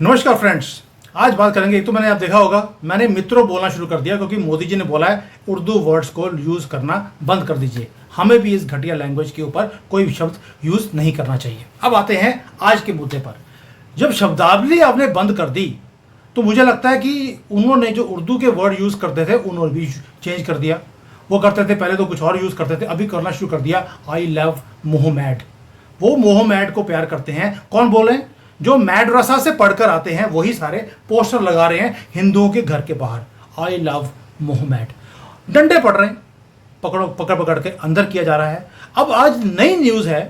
नमस्कार फ्रेंड्स। आज बात करेंगे। एक तो मैंने आप देखा होगा, मैंने मित्रों बोलना शुरू कर दिया क्योंकि मोदी जी ने बोला है उर्दू वर्ड्स को यूज करना बंद कर दीजिए। हमें भी इस घटिया लैंग्वेज के ऊपर कोई भी शब्द यूज नहीं करना चाहिए। अब आते हैं आज के मुद्दे पर। जब शब्दावली आपने बंद कर दी तो मुझे लगता है कि उन्होंने जो उर्दू के वर्ड यूज करते थे उन्होंने भी चेंज कर दिया। वो करते थे पहले तो कुछ और यूज करते थे, अभी करना शुरू कर दिया आई लव मोहम्मद। वो मोहम्मद को प्यार करते हैं। कौन बोले? जो मैड्रसा से पढ़कर आते हैं वही सारे पोस्टर लगा रहे हैं हिंदुओं के घर के बाहर, आई लव मोहम्मद। डंडे पड़ रहे हैं, पकड़ो पकड़ पकड़ के अंदर किया जा रहा है। अब आज नई न्यूज़ है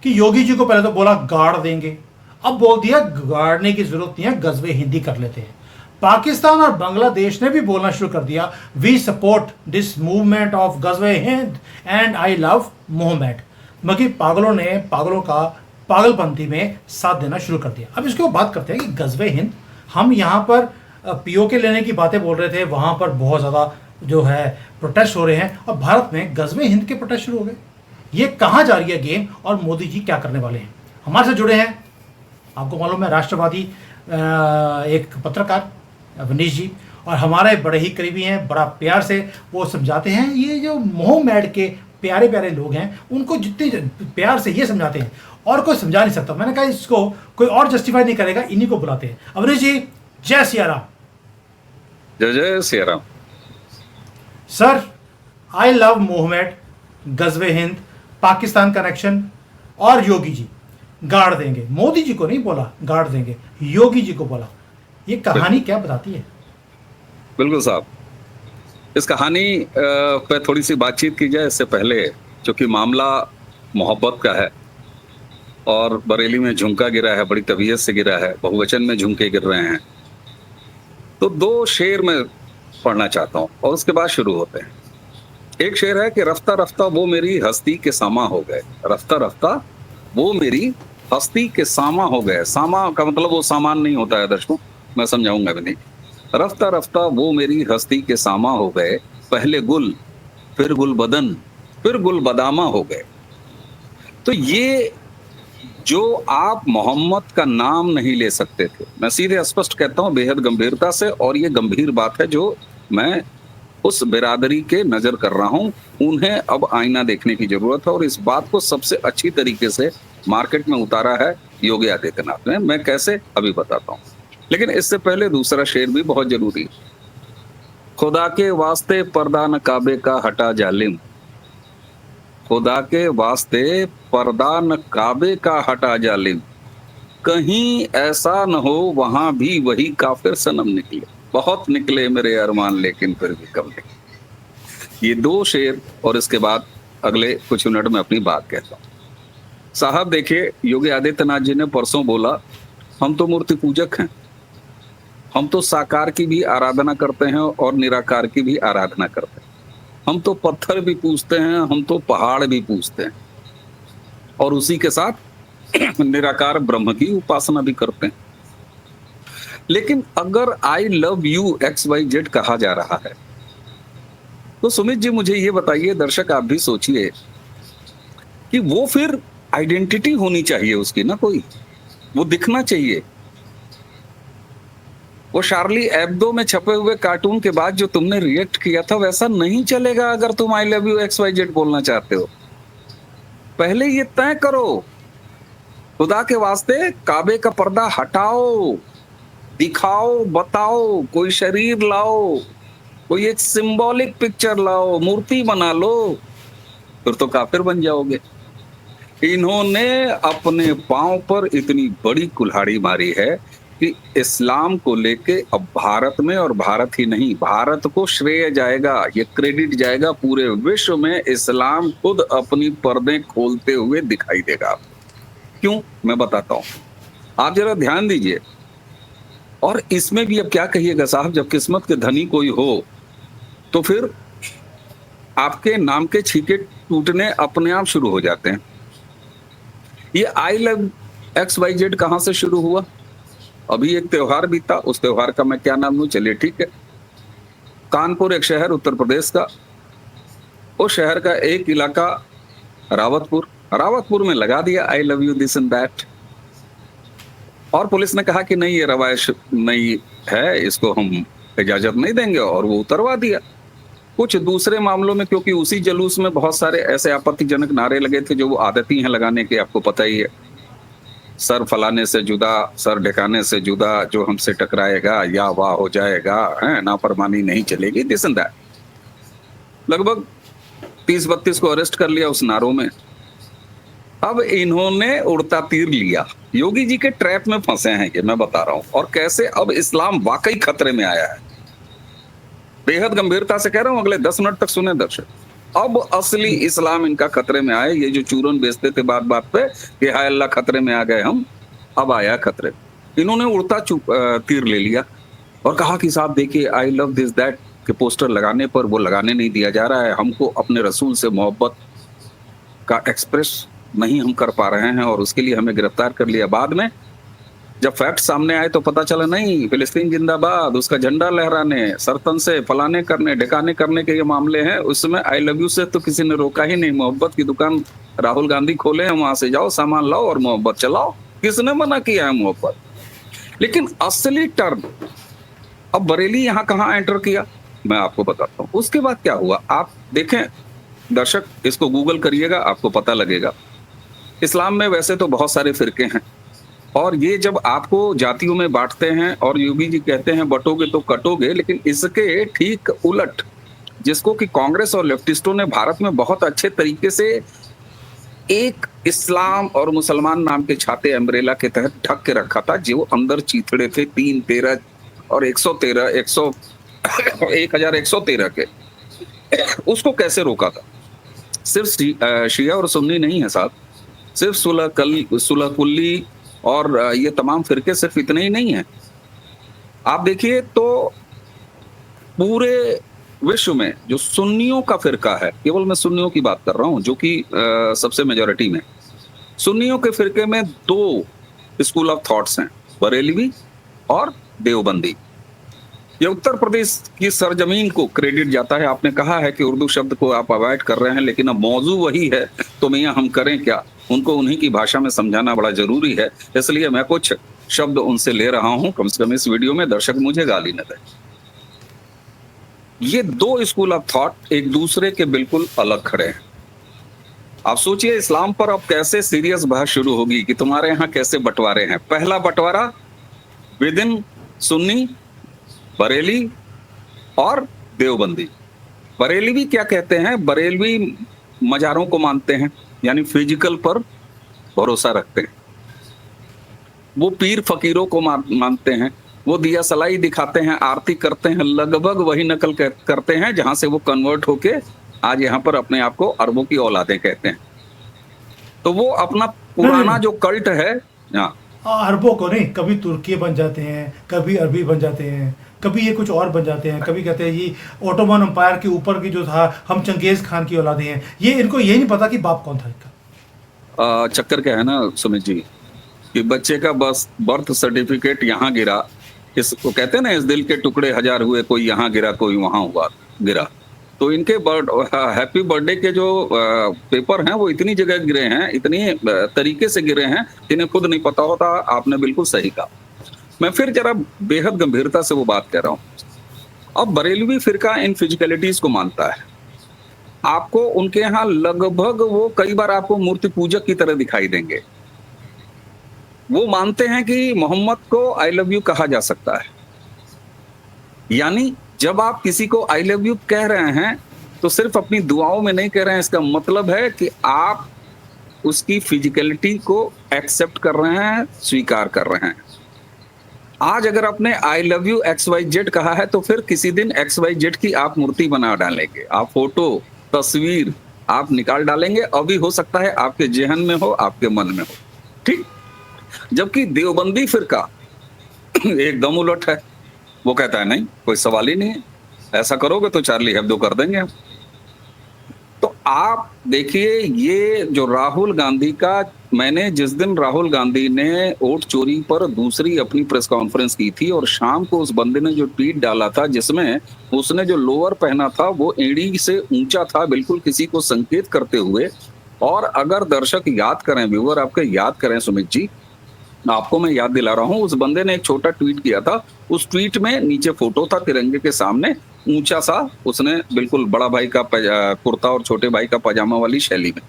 कि योगी जी को पहले तो बोला गाड़ देंगे, अब बोल दिया गाड़ने की जरूरत नहीं है, गजबे हिंदी कर लेते हैं। पाकिस्तान और बांग्लादेश ने भी बोलना शुरू कर दिया we support this movement of गजबे हिंद एंड आई लव मोहम्मद। मगर पागलों ने पागलों का पागलपंथी में साथ देना शुरू कर दिया। अब इसके बात करते हैं कि गजबे हिंद, हम यहाँ पर पीओके लेने की बातें बोल रहे थे, वहाँ पर बहुत ज़्यादा जो है प्रोटेस्ट हो रहे हैं और भारत में गजबे हिंद के प्रोटेस्ट शुरू हो गए। ये कहाँ जा रही है गेम और मोदी जी क्या करने वाले हैं? हमारे साथ जुड़े हैं, आपको मालूम है, राष्ट्रवादी एक पत्रकार अवनीश जी, और हमारे बड़े ही करीबी हैं। बड़ा प्यार से वो समझाते हैं। ये जो मोहम्मद के प्यारे प्यारे लोग हैं उनको जितने प्यार से ये समझाते हैं और कोई समझा नहीं सकता। मैंने कहा इसको कोई और जस्टिफाई नहीं करेगा, इन्हीं को बुलाते हैं। अवनीश जी, जय सिया राम। जय जय Siya Ram. Sir, I love Mohammad, गजबे हिंद, पाकिस्तान कनेक्शन और योगी जी गाड़ देंगे। मोदी जी को नहीं बोला गाड़ देंगे, योगी जी को बोला। ये कहानी क्या बताती है? बिल्कुल साहब, इस कहानी पे थोड़ी सी बातचीत की जाए इससे पहले, क्योंकि मामला मोहब्बत का है और बरेली में झुमका गिरा है, बड़ी तबीयत से गिरा है, बहुवचन में झुमके गिर रहे हैं। तो दो शेर मैं पढ़ना चाहता हूँ और उसके बाद शुरू होते हैं। एक शेर है कि रफ्ता रफ्ता वो मेरी हस्ती के सामा हो गए। रफ्ता रफ्ता वो मेरी हस्ती के सामा हो गए। सामा का मतलब वो सामान नहीं होता है दर्शकों, मैं समझाऊंगा भी नहीं। रफ्ता रफ्ता वो मेरी हस्ती के सामा हो गए, पहले गुल फिर गुल बदन फिर गुल बदामा हो गए। तो ये जो आप मोहम्मद का नाम नहीं ले सकते थे, मैं सीधे स्पष्ट कहता हूं बेहद गंभीरता से, और ये गंभीर बात है जो मैं उस बिरादरी के नजर कर रहा हूं। उन्हें अब आईना देखने की जरूरत है और इस बात को सबसे अच्छी तरीके से मार्केट में उतारा है योगी आदित्यनाथ ने। मैं कैसे अभी बताता हूं, लेकिन इससे पहले दूसरा शेर भी बहुत जरूरी। खुदा के वास्ते पर्दा न काबे का हटा जालिम। खुदा के वास्ते पर्दा न काबे का हटा जालिम, कहीं ऐसा न हो वहां भी वही काफिर सनम निकले। बहुत निकले मेरे अरमान लेकिन फिर भी कम निकले। ये दो शेर और इसके बाद अगले कुछ मिनट में अपनी बात कहता हूं। साहब देखिए, योगी आदित्यनाथ जी ने परसों बोला हम तो मूर्ति पूजक हैं, हम तो साकार की भी आराधना करते हैं और निराकार की भी आराधना करते हैं, हम तो पत्थर भी पूजते हैं, हम तो पहाड़ भी पूजते हैं और उसी के साथ निराकार ब्रह्म की उपासना भी करते हैं। लेकिन अगर आई लव यू XYZ कहा जा रहा है तो सुमित जी मुझे ये बताइए, दर्शक आप भी सोचिए कि वो फिर आइडेंटिटी होनी चाहिए उसकी ना, कोई वो दिखना चाहिए। वो शार्ली एब्दो में छपे हुए कार्टून के बाद जो तुमने रिएक्ट किया था वैसा नहीं चलेगा अगर तुम आई लव यू XYZ बोलना चाहते हो। पहले ये तय करो, खुदा के वास्ते काबे का पर्दा हटाओ, दिखाओ, बताओ, कोई शरीर लाओ, कोई एक सिंबॉलिक पिक्चर लाओ, मूर्ति बना लो, फिर तो काफिर बन जाओगे। इन्होंने अपने पांव पर इतनी बड़ी कुल्हाड़ी मारी है कि इस्लाम को लेके अब भारत में, और भारत ही नहीं, भारत को श्रेय जाएगा, ये क्रेडिट जाएगा, पूरे विश्व में इस्लाम खुद अपनी पर्दे खोलते हुए दिखाई देगा। क्यों, मैं बताता हूं, आप जरा ध्यान दीजिए। और इसमें भी अब क्या कहिएगा साहब, जब किस्मत के धनी कोई हो तो फिर आपके नाम के छीके टूटने अपने आप शुरू हो जाते हैं। ये आई लव XYZ कहां से शुरू हुआ? अभी एक त्योहार बीता, उस त्योहार का मैं क्या नाम लूं, चलिए ठीक है। कानपुर एक शहर उत्तर प्रदेश का, उस शहर का एक इलाका रावतपुर में लगा दिया I love you this and that. और पुलिस ने कहा कि नहीं, ये रवायश नहीं है, इसको हम इजाजत नहीं देंगे, और वो उतरवा दिया। कुछ दूसरे मामलों में, क्योंकि उसी जुलूस में बहुत सारे ऐसे आपत्तिजनक नारे लगे थे जो वो आदती हैं लगाने के, आपको पता ही है। सर फलाने से जुदा, सर ढकाने से जुदा, जो हमसे टकराएगा या वाह हो जाएगा, है नाफरमानी नहीं चलेगी, दिस एंड दैट। लगभग 30-32 को अरेस्ट कर लिया उस नारों में। अब इन्होंने उड़ता तीर लिया, योगी जी के ट्रैप में फंसे हैं ये मैं बता रहा हूं, और कैसे अब इस्लाम वाकई खतरे में आया है। बेहद गंभीरता से कह रहा हूं, अगले 10 मिनट तक सुने दर्शक। अब असली इस्लाम इनका खतरे में आए। ये जो चूरन बेचते थे बात बात पे कि हाय अल्लाह खतरे में आ गए हम, अब आया खतरे। इन्होंने उड़ता तीर ले लिया और कहा कि साहब देखिए, आई लव दिस दैट के पोस्टर लगाने पर वो लगाने नहीं दिया जा रहा है, हमको अपने रसूल से मोहब्बत का एक्सप्रेस नहीं हम कर पा रहे हैं, और उसके लिए हमें गिरफ्तार कर लिया। बाद में जब फैक्ट सामने आए तो पता चला नहीं, फिलिस्तीन जिंदाबाद, उसका झंडा लहराने, सरतन से फलाने करने ढकाने करने के ये मामले हैं। उसमें आई लव यू से तो किसी ने रोका ही नहीं। मोहब्बत की दुकान राहुल गांधी खोले हैं, वहां से जाओ, सामान लाओ और मोहब्बत चलाओ, किसने मना किया है मोहब्बत। लेकिन असली टर्न अब बरेली यहां कहां एंटर किया, मैं आपको बताता हूं। उसके बाद क्या हुआ, आप देखें दर्शक, इसको गूगल करिएगा, आपको पता लगेगा। इस्लाम में वैसे तो बहुत सारे फिरके हैं, और ये जब आपको जातियों में बांटते हैं, और योगी जी कहते हैं बटोगे तो कटोगे, लेकिन इसके ठीक उलट, जिसको कि कांग्रेस और लेफ्टिस्टों ने भारत में बहुत अच्छे तरीके से एक इस्लाम और मुसलमान नाम के छाते अम्ब्रेला के तहत ढक के रखा था, जो अंदर चीथड़े थे 3, 13 और 113, 1113 के, उसको कैसे रोका था। सिर्फ शिया और सुन्नी नहीं है साहब, सिर्फ सुलह कुल्ली और ये तमाम फिरके सिर्फ इतने ही नहीं है। आप देखिए तो पूरे विश्व में जो सुन्नियों का फिरका है, केवल मैं सुन्नियों की बात कर रहा हूं जो कि सबसे मेजॉरिटी में, सुन्नियों के फिरके में 2 स्कूल ऑफ थॉट्स हैं, बरेलवी और देवबंदी। ये उत्तर प्रदेश की सरजमीन को क्रेडिट जाता है। आपने कहा है कि उर्दू शब्द को आप अवॉइड कर रहे हैं, लेकिन अब मौजू वही है तो मियां हम करें क्या, उनको उन्हीं की भाषा में समझाना बड़ा जरूरी है। इसलिए मैं कुछ शब्द उनसे ले रहा हूं, कम से कम इस वीडियो में दर्शक मुझे गाली न दें। ये 2 स्कूल ऑफ थॉट एक दूसरे के बिल्कुल अलग खड़े हैं। आप सोचिए इस्लाम पर अब कैसे सीरियस बहस शुरू होगी कि तुम्हारे यहाँ कैसे बंटवारे हैं। पहला बंटवारा विद इन सुन्नी, बरेली और देवबंदी। बरेलवी क्या कहते हैं, बरेलवी मजारों को मानते हैं, यानी फिजिकल पर भरोसा रखते हैं। वो पीर फकीरों को मानते हैं, वो दिया सलाई दिखाते हैं, आरती करते हैं, लगभग वही नकल करते हैं जहां से वो कन्वर्ट होके आज यहाँ पर अपने आप को अरबों की औलादें कहते हैं। तो वो अपना पुराना जो कल्ट है, अरबों को नहीं, कभी तुर्की बन जाते हैं, कभी अरबी बन जाते हैं, कभी ये कुछ और बन जाते हैं, कभी कहते हैं ये ओटोमन एम्पायर के ऊपर की जो था, हम चंगेज खान की औलादे हैं। ये इनको ये नहीं पता कि बाप कौन था इनका। चक्कर क्या है ना सुमित जी, कि बच्चे का बस बर्थ सर्टिफिकेट यहाँ गिरा, इसको कहते हैं ना, इस दिल के टुकड़े 1000 हुए, कोई यहाँ गिरा कोई वहां हुआ गिरा। तो इनके हैप्पी बर्थडे के जो पेपर हैं वो इतनी जगह गिरे हैं, इतनी तरीके से गिरे हैं, इन्हें खुद नहीं पता होता। आपने बिल्कुल सही कहा। मैं फिर जरा बेहद गंभीरता से वो बात कह रहा हूं। अब बरेलवी फिरका इन फिजिकलिटीज को मानता है। आपको उनके यहाँ लगभग वो कई बार आपको मूर्ति पूजक की तरह दिखाई देंगे। वो मानते हैं कि मोहम्मद को आई लव यू कहा जा सकता है, यानी जब आप किसी को आई लव यू कह रहे हैं तो सिर्फ अपनी दुआओं में नहीं कह रहे हैं, इसका मतलब है कि आप उसकी फिजिकलिटी को एक्सेप्ट कर रहे हैं, स्वीकार कर रहे हैं। आज अगर आपने आई लव यू XYZ कहा है तो फिर किसी दिन XYZ की आप मूर्ति बना डालेंगे, आप फोटो तस्वीर आप निकाल डालेंगे। अभी हो सकता है आपके जहन में हो, आपके मन में हो, ठीक। जबकि देवबंदी फिरका एकदम उलट है। वो कहता है नहीं, कोई सवाल ही नहीं है, ऐसा करोगे तो चार्ली हेब्दो कर देंगे हम। तो आप देखिए ये जो राहुल गांधी का, मैंने जिस दिन राहुल गांधी ने वोट चोरी पर दूसरी अपनी प्रेस कॉन्फ्रेंस की थी और शाम को उस बंदे ने जो ट्वीट डाला था जिसमें उसने जो लोअर पहना था वो एड़ी से ऊंचा था, बिल्कुल किसी को संकेत करते हुए। और अगर दर्शक याद करें, व्यूअर आपके याद करें सुमित जी, आपको मैं याद दिला रहा हूं, उस बंदे ने एक छोटा ट्वीट किया था। उस ट्वीट में नीचे फोटो था तिरंगे के सामने, ऊंचा सा, उसने बिल्कुल बड़ा भाई का कुर्ता और छोटे भाई का पजामा वाली शैली में,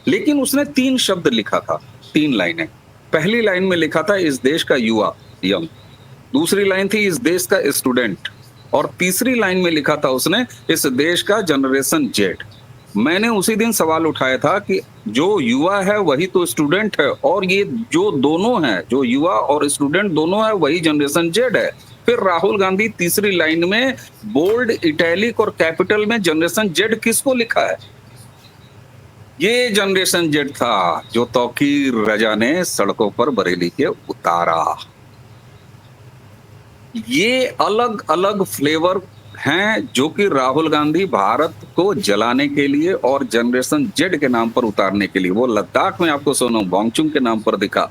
लेकिन उसने 3 शब्द लिखा था, 3 लाइनें। पहली लाइन में लिखा था इस देश का युवा, यंग। दूसरी लाइन थी इस देश का स्टूडेंट, और तीसरी लाइन में लिखा था उसने इस देश का जनरेशन जेड। मैंने उसी दिन सवाल उठाया था कि जो युवा है वही तो स्टूडेंट है, और ये जो दोनों हैं, जो युवा और स्टूडेंट दोनों है, वही जनरेशन जेड है। फिर राहुल गांधी तीसरी लाइन में बोल्ड, इटैलिक और कैपिटल में जनरेशन जेड किसको लिखा है? ये जनरेशन जेड था जो तौकीर रजा ने सड़कों पर बरेली के उतारा। ये अलग अलग फ्लेवर हैं जो कि राहुल गांधी भारत को जलाने के लिए और जनरेशन जेड के नाम पर उतारने के लिए, वो लद्दाख में आपको सोनम वांगचुक के नाम पर दिखा,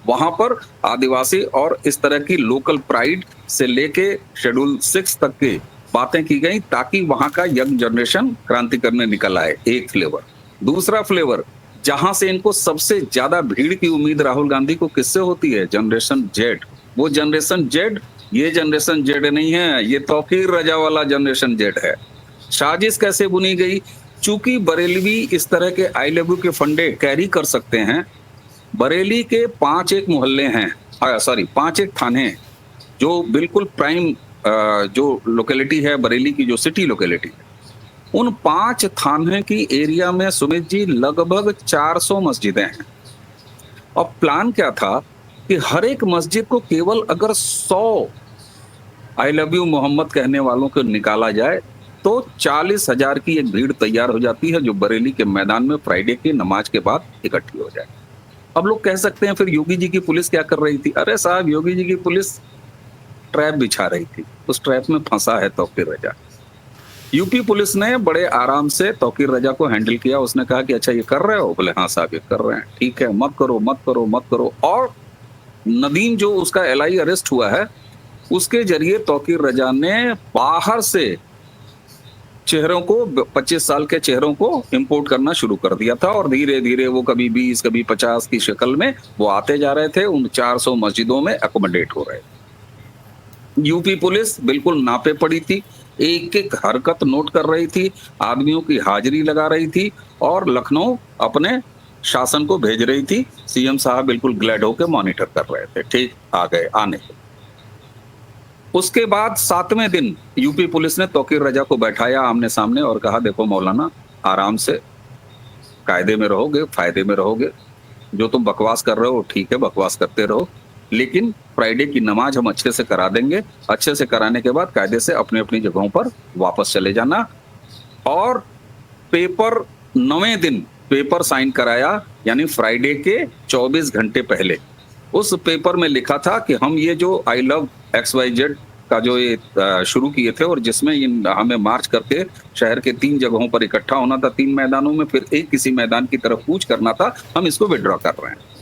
वहां पर आदिवासी और इस तरह की लोकल प्राइड से लेके शेड्यूल 6 तक की बातें की गई ताकि वहां का यंग जनरेशन क्रांति करने निकल आए। एक फ्लेवर। दूसरा फ्लेवर, जहां से इनको सबसे ज्यादा भीड़ की उम्मीद राहुल गांधी को किससे होती है? Generation Z. वो जनरेशन जेड ये जनरेशन जेड नहीं है, ये तौकीर रजा वाला जनरेशन जेड है। साजिश कैसे बुनी गई? चूंकि बरेलवी इस तरह के आई लव यू के फंडे कैरी कर सकते हैं, बरेली के 5 एक मोहल्ले हैं, 5 एक थाने हैं, जो बिल्कुल प्राइम जो लोकेलिटी है बरेली की, जो सिटी लोकेलिटी है, उन 5 थाने की एरिया में सुमित जी लगभग 400 मस्जिदें हैं। और प्लान क्या था कि हर एक मस्जिद को केवल अगर 100 आई लव यू मोहम्मद कहने वालों को निकाला जाए तो 40,000 की एक भीड़ तैयार हो जाती है, जो बरेली के मैदान में फ्राइडे की नमाज के बाद इकट्ठी हो जाए। अब लोग कह सकते हैं फिर योगी जी की पुलिस क्या कर रही थी? अरे साहब, योगी जी की पुलिस ट्रैप बिछा रही थी, उस ट्रैप में फंसा है तौकीर रजा। यूपी पुलिस ने बड़े आराम से तौकीर रजा को हैंडल किया। उसने कहा कि अच्छा ये कर रहे हो? बोले हाँ साहब ये कर रहे हैं। ठीक है, मत करो मत करो मत करो। और नदीम जो उसका एलआई अरेस्ट हुआ है, उसके जरिए तौकीर रजा ने बाहर से चेहरों को, 25 साल के चेहरों को इंपोर्ट करना शुरू कर दिया था, और धीरे धीरे वो कभी 20 कभी 50 की शक्ल में वो आते जा रहे थे, उन 400 मस्जिदों में अकोमोडेट हो रहे थे। यूपी पुलिस बिल्कुल नापे पड़ी थी, एक एक हरकत नोट कर रही थी, आदमियों की हाजिरी लगा रही थी, और लखनऊ अपने शासन को भेज रही थी। सीएम साहब बिल्कुल ग्लैड होकर मॉनिटर कर रहे थे। ठीक, आ गए आने। उसके बाद 7वें दिन यूपी पुलिस ने तौकीर रजा को बैठाया आमने सामने और कहा देखो मौलाना, आराम से, कायदे में रहोगे, फायदे में रहोगे, जो तुम बकवास कर रहे हो ठीक है, बकवास करते रहो, लेकिन फ्राइडे की नमाज हम अच्छे से करा देंगे। अच्छे से कराने के बाद कायदे से अपनी अपनी जगहों पर वापस चले जाना। और पेपर 9वें दिन पेपर साइन कराया, यानी फ्राइडे के 24 घंटे पहले। उस पेपर में लिखा था कि हम ये जो आई लव XYZ का जो ये शुरू किए थे, और जिसमें हमें मार्च करके शहर के 3 जगहों पर इकट्ठा होना था, 3 मैदानों में, फिर एक किसी मैदान की तरफ कूच करना था, हम इसको विड्रॉ कर रहे हैं।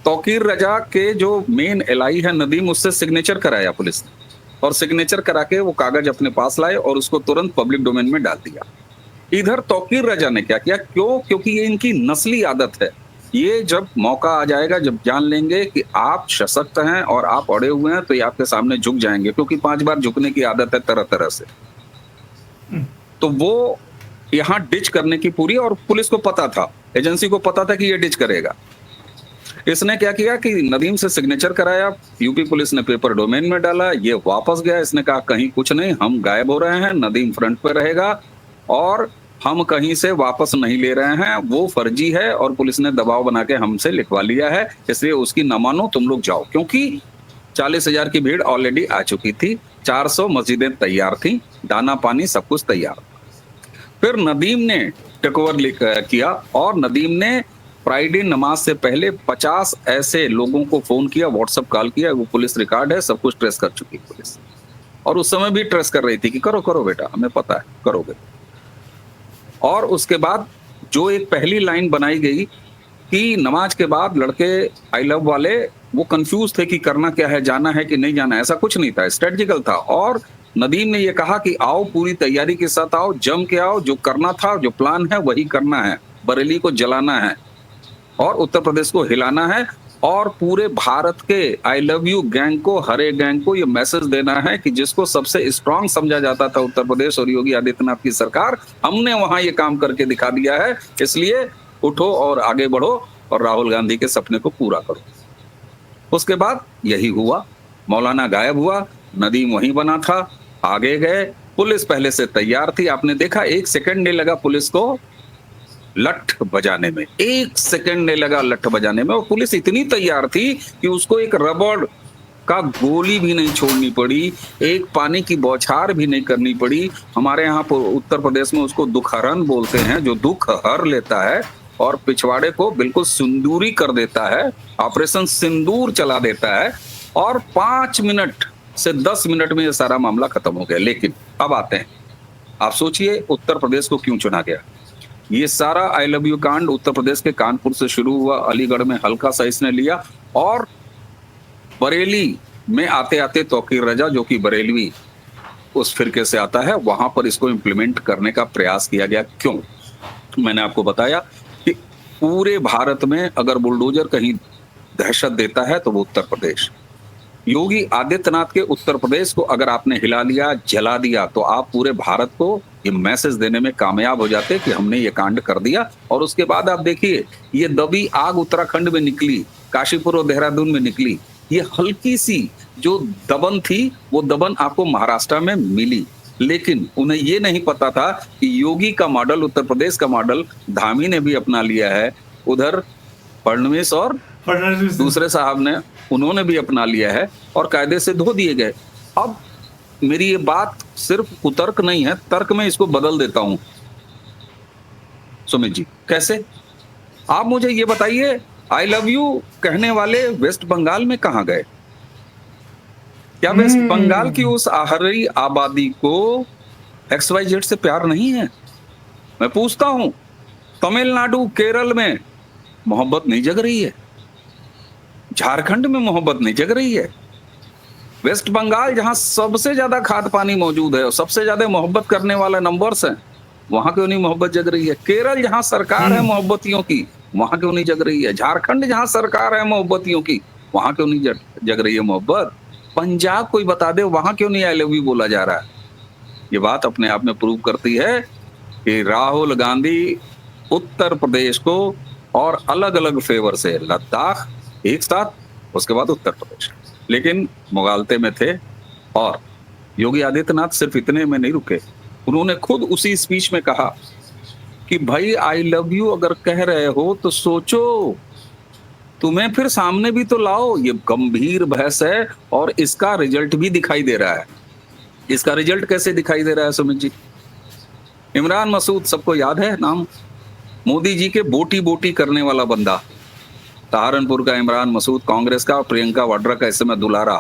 तौकीर रजा के जो मेन एलआई है नदीम, उससे सिग्नेचर कराया पुलिस ने, और सिग्नेचर करा के वो कागज अपने पास लाए और उसको तुरंत पब्लिक डोमेन में डाल दिया। इधर तौकीर रजा ने क्या किया? क्योंकि ये इनकी नस्ली आदत है। ये जब मौका आ जाएगा, जब जान लेंगे कि आप सशक्त हैं और आप अड़े हुए हैं, तो ये आपके सामने झुक जाएंगे, क्योंकि 5 बार झुकने की आदत है तरह तरह से। तो वो यहाँ डिच करने की पूरी, और पुलिस को पता था, एजेंसी को पता था कि ये डिच करेगा। इसने क्या किया कि नदीम से सिग्नेचर कराया, यूपी पुलिस ने पेपर डोमेन में डाला, ये वापस गया, इसने कहा कहीं कुछ नहीं, हम गायब हो रहे हैं, नदीम फ्रंट पे रहेगा और हम कहीं से वापस नहीं ले रहे हैं, वो फर्जी है और पुलिस ने दबाव बना के हमसे लिखवा लिया है, इसलिए उसकी न मानो, तुम लोग जाओ। क्योंकि 40,000 की भीड़ ऑलरेडी आ चुकी थी, 400 मस्जिदें तैयार थी, दाना पानी सब कुछ तैयार था। फिर नदीम ने टेक ओवर किया, और नदीम ने फ्राइडे नमाज से पहले 50 ऐसे लोगों को फोन किया, व्हाट्सएप कॉल किया, वो पुलिस रिकॉर्ड है, सब कुछ ट्रेस कर चुकी है पुलिस, और उस समय भी ट्रेस कर रही थी कि करो करो बेटा, हमें पता है करोगे। और उसके बाद जो एक पहली लाइन बनाई गई कि नमाज के बाद लड़के आई लव वाले वो कंफ्यूज थे कि करना क्या है, जाना है कि नहीं जाना है, ऐसा कुछ नहीं था, स्ट्रेटजिकल था। और नदीम ने ये कहा कि आओ, पूरी तैयारी के साथ आओ, जम के आओ, जो करना था, जो प्लान है वही करना है, बरेली को जलाना है और उत्तर प्रदेश को हिलाना है, और पूरे भारत के आई लव यू गैंग को, हरे गैंग को ये मैसेज देना है कि जिसको सबसे स्ट्रांग समझा जाता था उत्तर प्रदेश और योगी आदित्यनाथ की सरकार, हमने वहां ये काम करके दिखा दिया है। इसलिए उठो और आगे बढ़ो और राहुल गांधी के सपने को पूरा करो। उसके बाद यही हुआ, मौलाना गायब हुआ, नदीम वहीं बना था, आगे गए, पुलिस पहले से तैयार थी। आपने देखा 1 सेकंड नहीं लगा पुलिस को लठ बजाने में, 1 सेकंड नहीं लगा लठ बजाने में, और पुलिस इतनी तैयार थी कि उसको एक रबड़ का गोली भी नहीं छोड़नी पड़ी, एक पानी की बौछार भी नहीं करनी पड़ी। हमारे यहाँ उत्तर प्रदेश में उसको दुखहरण बोलते हैं, जो दुख हर लेता है और पिछवाड़े को बिल्कुल सिंदूरी कर देता है, ऑपरेशन सिंदूर चला देता है, और 5 मिनट से 10 मिनट में ये सारा मामला खत्म हो गया। लेकिन अब आते हैं, आप सोचिए उत्तर प्रदेश को क्यों चुना गया। ये सारा आई लव यू कांड उत्तर प्रदेश के कानपुर से शुरू हुआ, अलीगढ़ में हल्का सा इसने लिया, और बरेली में आते आते तौकीर रजा, जो कि बरेलवी उस फिरके से आता है, वहां पर इसको इम्प्लीमेंट करने का प्रयास किया गया। क्यों? मैंने आपको बताया कि पूरे भारत में अगर बुलडोजर कहीं दहशत देता है तो वो उत्तर प्रदेश। योगी आदित्यनाथ के उत्तर प्रदेश को अगर आपने हिला लिया, जला दिया, तो आप पूरे भारत को ये मैसेज देने में कामयाब हो जाते कि हमने ये कांड कर दिया। और उसके बाद आप देखिए, ये दबी आग उत्तराखंड में निकली, काशीपुर और देहरादून में निकली। ये हल्की सी जो दबन थी, वो दबन आपको महाराष्ट्र में मिली, लेकिन उन्हें ये नहीं पता था कि योगी का मॉडल, उत्तर प्रदेश का मॉडल धामी ने भी अपना लिया है, उधर फडणवीस और दूसरे साहब ने, उन्होंने भी अपना लिया है और कायदे से धो दिए गए। अब मेरी ये बात सिर्फ कुतर्क नहीं है, तर्क में इसको बदल देता हूं। सुमित जी, कैसे? आप मुझे ये बताइए, आई लव यू कहने वाले वेस्ट बंगाल में कहां गए? क्या वेस्ट बंगाल की उस आहरी आबादी को XYZ से प्यार नहीं है? मैं पूछता हूं, तमिलनाडु, केरल में मोहब्बत नहीं जग रही है? झारखंड में मोहब्बत नहीं जग रही है? वेस्ट बंगाल जहां सबसे ज्यादा खाद पानी मौजूद है और सबसे ज्यादा मोहब्बत करने वाला नंबर्स हैं, वहां क्यों नहीं मोहब्बत जग रही है? केरल जहां सरकार है मोहब्बतियों की, वहां क्यों नहीं जग रही है? झारखंड जहां सरकार है मोहब्बतियों की, वहां क्यों नहीं जग रही है मोहब्बत? पंजाब कोई बता दे, वहां क्यों नहीं आई लव यू बोला जा रहा है? ये बात अपने आप में प्रूव करती है कि राहुल गांधी उत्तर प्रदेश को और अलग अलग फेवर से, लद्दाख एक साथ, उसके बाद उत्तर प्रदेश, लेकिन मुगालते में थे। और योगी आदित्यनाथ सिर्फ इतने में नहीं रुके, उन्होंने खुद उसी स्पीच में कहा कि भाई आई लव यू अगर कह रहे हो तो सोचो, तुम्हें फिर सामने भी तो लाओ। ये गंभीर बहस है और इसका रिजल्ट भी दिखाई दे रहा है। इसका रिजल्ट कैसे दिखाई दे रहा है सुमित जी? इमरान मसूद, सबको याद है नाम, मोदी जी के बोटी बोटी करने वाला बंदा, सहारनपुर का इमरान मसूद, कांग्रेस का, प्रियंका वाड्रा का इस समय दुलारा।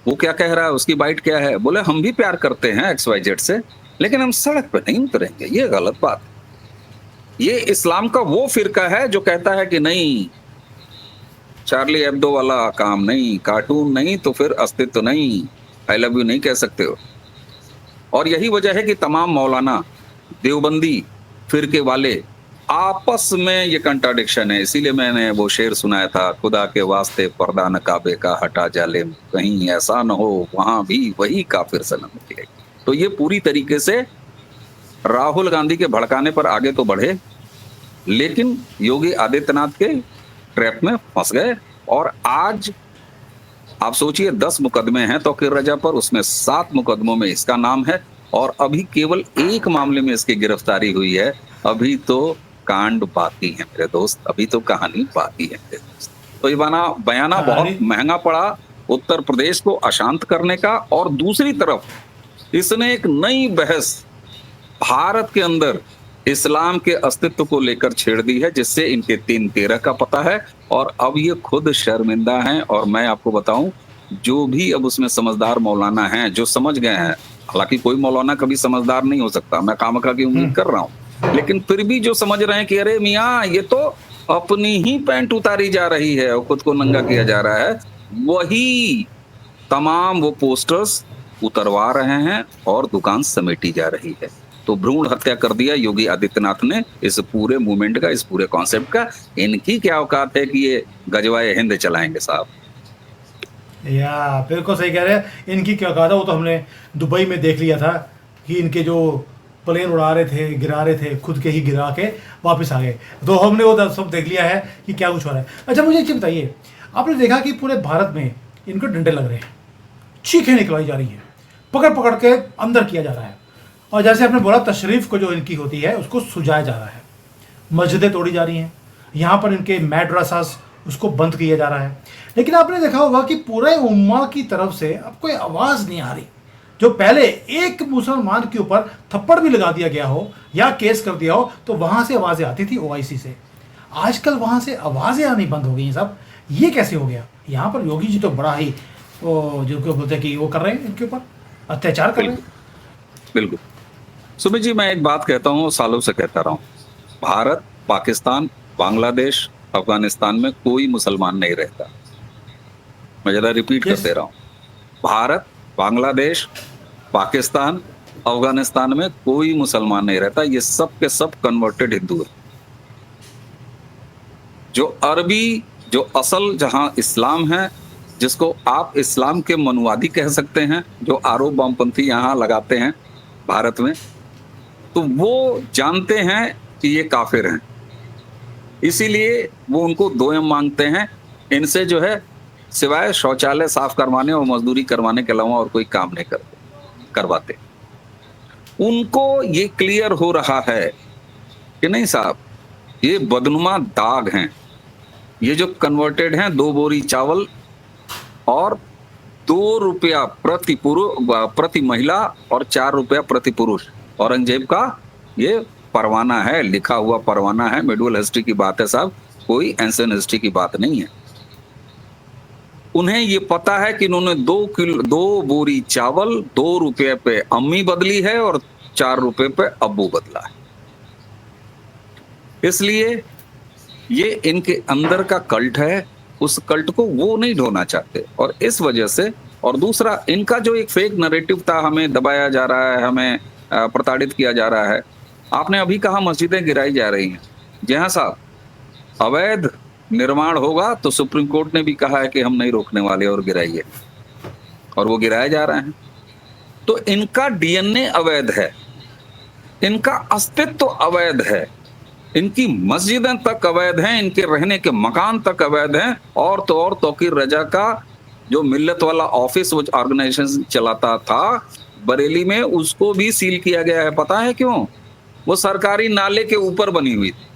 वो क्या कह रहा है, उसकी बाइट क्या है? बोले हम भी प्यार करते हैं XYZ से, लेकिन हम सड़क पे नहीं उतरेंगे। ये गलत बात। ये इस्लाम का वो फिरका है जो कहता है कि नहीं, चार्ली एब्दो वाला काम नहीं, कार्टून नहीं तो फिर अस्तित्व नहीं, आई लव यू नहीं कह सकते हो। और यही वजह है कि तमाम मौलाना, देवबंदी फिरके वाले आपस में ये कंट्राडिक्शन है। इसीलिए मैंने वो शेर सुनाया था, खुदा के वास्ते पर्दा न काबे का हटा जालिम, कहीं ऐसा न हो वहां भी वही काफिर सनम निकले। तो ये पूरी तरीके से राहुल गांधी के भड़काने पर आगे तो बढ़े, लेकिन योगी आदित्यनाथ के ट्रैप में फंस गए। और आज आप सोचिए 10 मुकदमे हैं तौकीर रजा पर, उसमें 7 मुकदमों में इसका नाम है और अभी केवल 1 मामले में इसकी गिरफ्तारी हुई है। अभी तो कांड बाकी है मेरे दोस्त, अभी तो कहानी बाकी है मेरे दोस्त। तो ये बयाना बहुत महंगा पड़ा उत्तर प्रदेश को अशांत करने का। और दूसरी तरफ इसने एक नई बहस भारत के अंदर इस्लाम के अस्तित्व को लेकर छेड़ दी है, जिससे इनके 3-13 का पता है और अब ये खुद शर्मिंदा हैं। और मैं आपको बताऊं, जो भी अब उसमें समझदार मौलाना हैं, जो समझ गए हैं, हालांकि कोई मौलाना कभी समझदार नहीं हो सकता, मैं खामखा की उम्मीद कर रहा हूं, लेकिन फिर भी जो समझ रहे हैं कि अरे मियाँ ये तो अपनी ही पैंट उतारी जा रही है और खुद को नंगा किया जा रहा है, वही तमाम वो पोस्टर्स उतरवा रहे हैं और दुकान समेटी जा रही है। तो तो भ्रूण हत्या कर दिया योगी आदित्यनाथ ने इस पूरे मूवमेंट का, इस पूरे कॉन्सेप्ट का। इनकी क्या औकात है कि ये गजवाए हिंद चलाएंगे साहब। या बिल्कुल सही कह रहे हैं, इनकी क्या कहा था, वो तो हमने दुबई में देख लिया था कि इनके जो प्लेन उड़ा रहे थे, गिरा रहे थे, खुद के ही गिरा के वापस आ गए। तो हमने वो सब देख लिया है कि क्या कुछ हो रहा है। अच्छा मुझे एक चीज़ बताइए, आपने देखा कि पूरे भारत में इनको डंडे लग रहे हैं, चीखें निकलाई जा रही हैं, पकड़ पकड़ के अंदर किया जा रहा है, और जैसे आपने बोला तशरीफ को जो इनकी होती है उसको सुझाया जा रहा है, मस्जिदें तोड़ी जा रही हैं, यहाँ पर इनके मदरसास उसको बंद किया जा रहा है। लेकिन आपने देखा होगा कि पूरे उम्मा की तरफ से अब कोई आवाज़ नहीं आ रही। जो पहले एक मुसलमान के ऊपर थप्पड़ भी लगा दिया गया हो या केस कर दिया हो तो वहाँ से आवाज़ें आती थी ओआईसी से, आजकल वहाँ से आवाज़ें आनी बंद हो गई हैं साहब। ये कैसे हो गया? यहाँ पर योगी जी तो बड़ा ही जो बोलते हैं कि वो कर रहे हैं, इनके ऊपर अत्याचार कर रहे हैं। बिल्कुल सुमित जी, मैं एक बात कहता हूँ, सालों से कहता रहा हूँ, भारत, पाकिस्तान, बांग्लादेश, अफगानिस्तान में कोई मुसलमान नहीं रहता। मैं जरा रिपीट कर दे रहा हूँ, भारत, बांग्लादेश, पाकिस्तान, अफगानिस्तान में कोई मुसलमान नहीं रहता। ये सब के सब कन्वर्टेड हिंदू है। जो अरबी, जो असल जहां इस्लाम है, जिसको आप इस्लाम के मनुवादी कह सकते हैं, जो आरोप वामपंथी यहाँ लगाते हैं भारत में, तो वो जानते हैं कि ये काफिर हैं, इसीलिए वो उनको दोयम मांगते हैं। इनसे जो है सिवाय शौचालय साफ करवाने और मजदूरी करवाने के अलावा और कोई काम नहीं करवाते। उनको ये क्लियर हो रहा है कि नहीं साहब, ये बदनुमा दाग हैं, ये जो कन्वर्टेड हैं, 2 बोरी चावल और 2 रुपया प्रति महिला और 4 रुपया प्रति पुरुष। औरंगजेब का ये परवाना है, लिखा हुआ परवाना है, मिडल हिस्ट्री की बात है साहब, कोई एंशिएंट हिस्ट्री की बात नहीं है। उन्हें ये पता है कि इन्होंने 2 बोरी चावल 2 रुपये पे अम्मी बदली है और 4 रुपये पे अब्बू बदला है। इसलिए ये इनके अंदर का कल्ट है, उस कल्ट को वो नहीं ढोना चाहते, और इस वजह से। और दूसरा, इनका जो एक फेक नैरेटिव था, हमें दबाया जा रहा है, हमें प्रताड़ित किया जा रहा है। आपने अभी कहा मस्जिदें गिराई जा रही हैं। जी हाँ साहब, अवैध निर्माण होगा तो सुप्रीम कोर्ट ने भी कहा है कि हम नहीं रोकने वाले और गिराइए, और वो गिराए जा रहे हैं। तो इनका डीएनए अवैध है, इनका अस्तित्व अवैध है, इनकी मस्जिदें तक अवैध हैं, इनके रहने के मकान तक अवैध हैं। और तो और तौकीर रजा का जो मिल्लत वाला ऑफिस वो ऑर्गेनाइजेशन चलाता था बरेली में, उसको भी सील किया गया है। पता है क्यों? वो सरकारी नाले के ऊपर बनी हुई थी।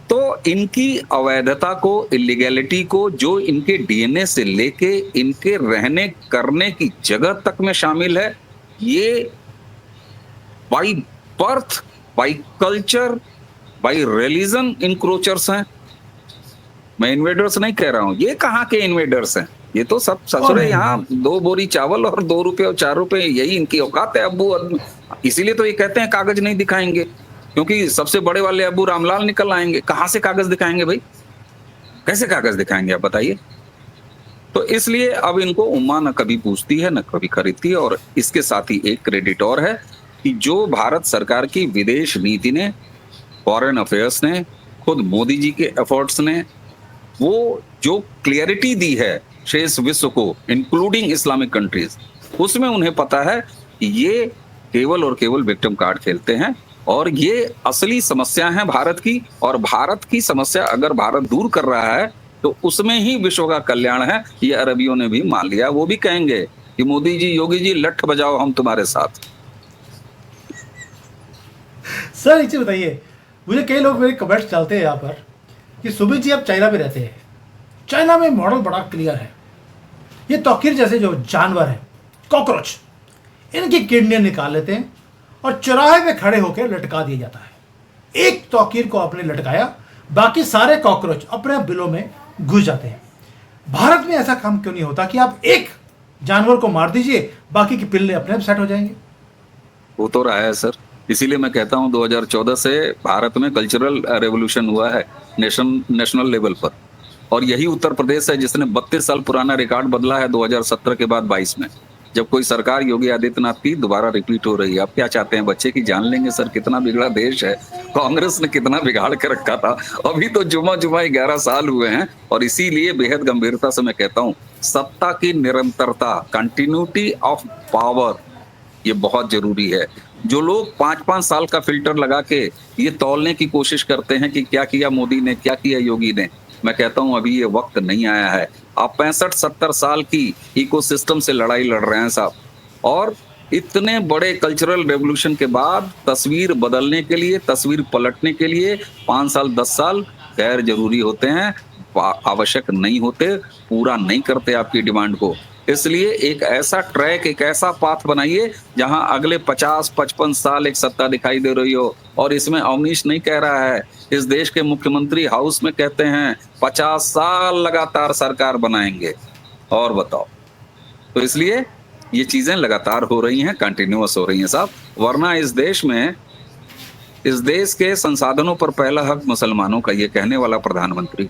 तो इनकी अवैधता को, इलीगैलिटी को, जो इनके डीएनए से लेके इनके रहने करने की जगह तक में शामिल है, ये by birth, by culture, by religion encroachers हैं। मैं इन्वेडर्स नहीं कह रहा हूं, ये कहाँ के इन्वेडर्स हैं? ये तो सब ससुरे यहाँ 2 बोरी चावल और 2 रुपये और 4 रुपये, यही इनकी औकात है अब्बू। इसीलिए तो ये कहते हैं कागज नहीं दिखाएंगे, क्योंकि सबसे बड़े वाले अब्बू रामलाल निकल आएंगे। कहाँ से कागज दिखाएंगे भाई? कैसे कागज दिखाएंगे आप बताइए? तो इसलिए अब इनको उम्मा न कभी पूछती है न कभी खरीदती है। और इसके साथ ही एक क्रेडिट और है कि जो भारत सरकार की विदेश नीति ने, फॉरेन अफेयर्स ने, खुद मोदी जी के एफर्ट्स ने, वो जो क्लियरिटी दी है शेष विश्व को, इंक्लूडिंग इस्लामिक कंट्रीज, उसमें उन्हें पता है कि ये केवल और केवल विक्टिम कार्ड खेलते हैं, और ये असली समस्या है भारत की। और भारत की समस्या अगर भारत दूर कर रहा है तो उसमें ही विश्व का कल्याण है। ये अरबियों ने भी मान लिया, वो भी कहेंगे कि मोदी जी, योगी जी, लठ बजाओ, हम तुम्हारे साथ। सर एक चीज बताइए, मुझे कई लोग मेरे कमेंट्स डालते हैं यहाँ पर कि सुमित जी आप चाइना में रहते हैं, चाइना में मॉडल बड़ा क्लियर है, ये तौकीर जैसे जो जानवर है, कॉकरोच, इनकी किडनियां निकाल लेते हैं और चौराहे पे खड़े होकर लटका दिया जाता है। एक तौकीर को आपने लटकाया, बाकी सारे कॉकरोच अपने बिलों में घुस जाते हैं। भारत में ऐसा काम क्यों नहीं होता कि आप एक जानवर को मार दीजिए, बाकी के पिल्ले अपने आप सेट हो जाएंगे? वो तो रहा है सर, इसीलिए मैं कहता हूं 2014 से भारत में कल्चरल रेवोल्यूशन हुआ है नेशनल लेवल पर। और यही उत्तर प्रदेश है जिसने 32 साल पुराना रिकॉर्ड बदला है 2017 के बाद 22 में। जब कोई सरकार योगी आदित्यनाथ की दोबारा रिपीट हो रही है। आप क्या चाहते हैं, बच्चे की जान लेंगे सर? कितना बिगड़ा देश है, कांग्रेस ने कितना बिगाड़ के रखा था। अभी तो जुमा जुमा 11 साल हुए हैं, और इसीलिए बेहद गंभीरता से मैं कहता हूं, सत्ता की निरंतरता, कंटिन्यूटी ऑफ पावर, ये बहुत जरूरी है। जो लोग 5-5 साल का फिल्टर लगा के ये तौलने की कोशिश करते हैं कि क्या किया मोदी ने, क्या किया योगी ने, मैं कहता हूं अभी ये वक्त नहीं आया है। आप 65-70 साल की इकोसिस्टम से लड़ाई लड़ रहे हैं साहब, और इतने बड़े कल्चरल रेवोल्यूशन के बाद तस्वीर बदलने के लिए, तस्वीर पलटने के लिए 5 साल 10 साल गैर जरूरी होते हैं, आवश्यक नहीं होते, पूरा नहीं करते आपकी डिमांड को। इसलिए एक ऐसा ट्रैक, एक ऐसा पाथ बनाइए जहां अगले 50-55 साल एक सत्ता दिखाई दे रही हो। और इसमें अवनीश नहीं कह रहा है, इस देश के मुख्यमंत्री हाउस में कहते हैं 50 साल लगातार सरकार बनाएंगे। और बताओ, तो इसलिए ये चीजें लगातार हो रही हैं, कंटिन्यूअस हो रही हैं साहब। वरना इस देश में, इस देश के संसाधनों पर पहला हक मुसलमानों का, ये कहने वाला प्रधानमंत्री।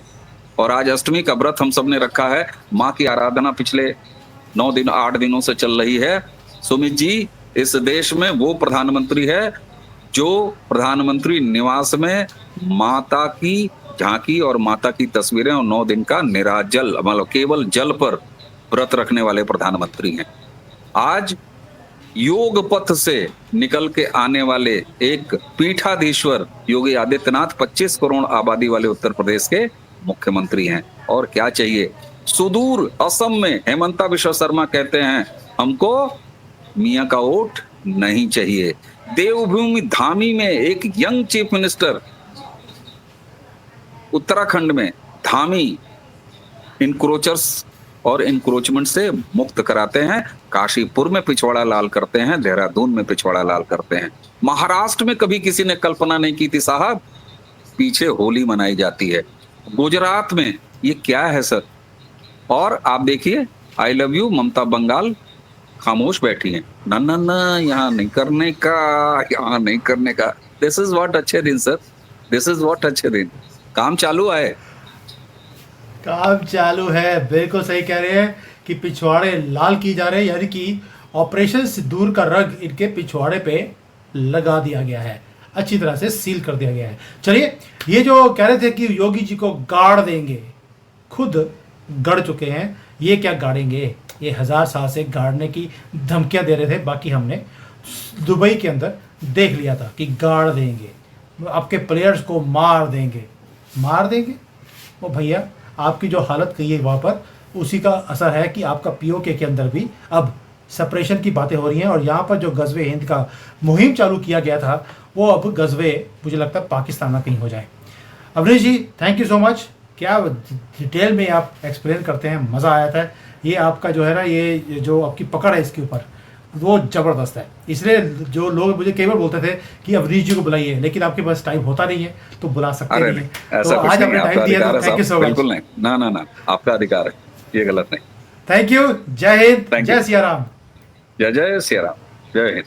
और आज अष्टमी का व्रत हम सब ने रखा है, माँ की आराधना पिछले 9 दिन 8 दिनों से चल रही है। सुमित जी, इस देश में वो प्रधानमंत्री है जो प्रधानमंत्री निवास में माता की झांकी और माता की तस्वीरें और 9 दिन का निराजल, मतलब केवल जल पर व्रत रखने वाले प्रधानमंत्री हैं। आज योग पथ से निकल के आने वाले एक पीठाधीश्वर योगी आदित्यनाथ 25 करोड़ आबादी वाले उत्तर प्रदेश के मुख्यमंत्री हैं। और क्या चाहिए? सुदूर असम में हेमंता बिश्वा शर्मा कहते हैं हमको मियां का वोट नहीं चाहिए। देवभूमि धामी में एक यंग चीफ मिनिस्टर, उत्तराखंड में धामी इंक्रोचर्स और इंक्रोचमेंट से मुक्त कराते हैं, काशीपुर में पिछवाड़ा लाल करते हैं, देहरादून में पिछवाड़ा लाल करते हैं। महाराष्ट्र में कभी किसी ने कल्पना नहीं की थी साहब, पीछे होली मनाई जाती है। गुजरात में ये क्या है सर? और आप देखिए, आई लव यू ममता बंगाल खामोश बैठी हैं, ना ना ना, यहाँ नहीं करने का, यहाँ नहीं करने का। दिस इज व्हाट अच्छे दिन सर, दिस इज व्हाट अच्छे दिन। काम चालू है, काम चालू है, बिल्कुल सही कह रहे हैं कि पिछवाड़े लाल की जा रहे हैं, यानी कि ऑपरेशन सिंदूर का रंग इनके पिछवाड़े पे लगा दिया गया है, अच्छी तरह से सील कर दिया गया है। चलिए, ये जो कह रहे थे कि योगी जी को गाड़ देंगे, खुद गड़ चुके हैं। ये क्या गाड़ेंगे? ये 1000 साल से गाड़ने की धमकियां दे रहे थे। बाकी हमने दुबई के अंदर देख लिया था कि गाड़ देंगे, आपके प्लेयर्स को मार देंगे। मार देंगे? वो भैया, आपकी जो हालत कही है वहाँ पर, उसी का असर है कि आपका पीओके के अंदर भी अब सेपरेशन की बातें हो रही हैं। और यहाँ पर जो गजवे हिंद का मुहिम चालू किया गया था, वो अब गजवे मुझे लगता है पाकिस्तान में कहीं हो जाए। अवनीश जी, थैंक यू सो मच। क्या डिटेल में आप एक्सप्लेन करते हैं, मज़ा आया था। ये आपका जो है ना, ये जो आपकी पकड़ है इसके ऊपर, वो ज़बरदस्त है। इसलिए जो लोग मुझे कई बार बोलते थे कि अवनीश जी को बुलाइए, लेकिन आपके पास टाइम होता नहीं है तो बुला सकते नहीं है। तो आज आपने टाइम दिया, तो थैंक यू सो मच। बिल्कुल नहीं, ना ना ना, आपका अधिकार है, ये गलत नहीं। Thank you. जय हिंद, जय सिया राम। जय जय सिया राम, जय हिंद।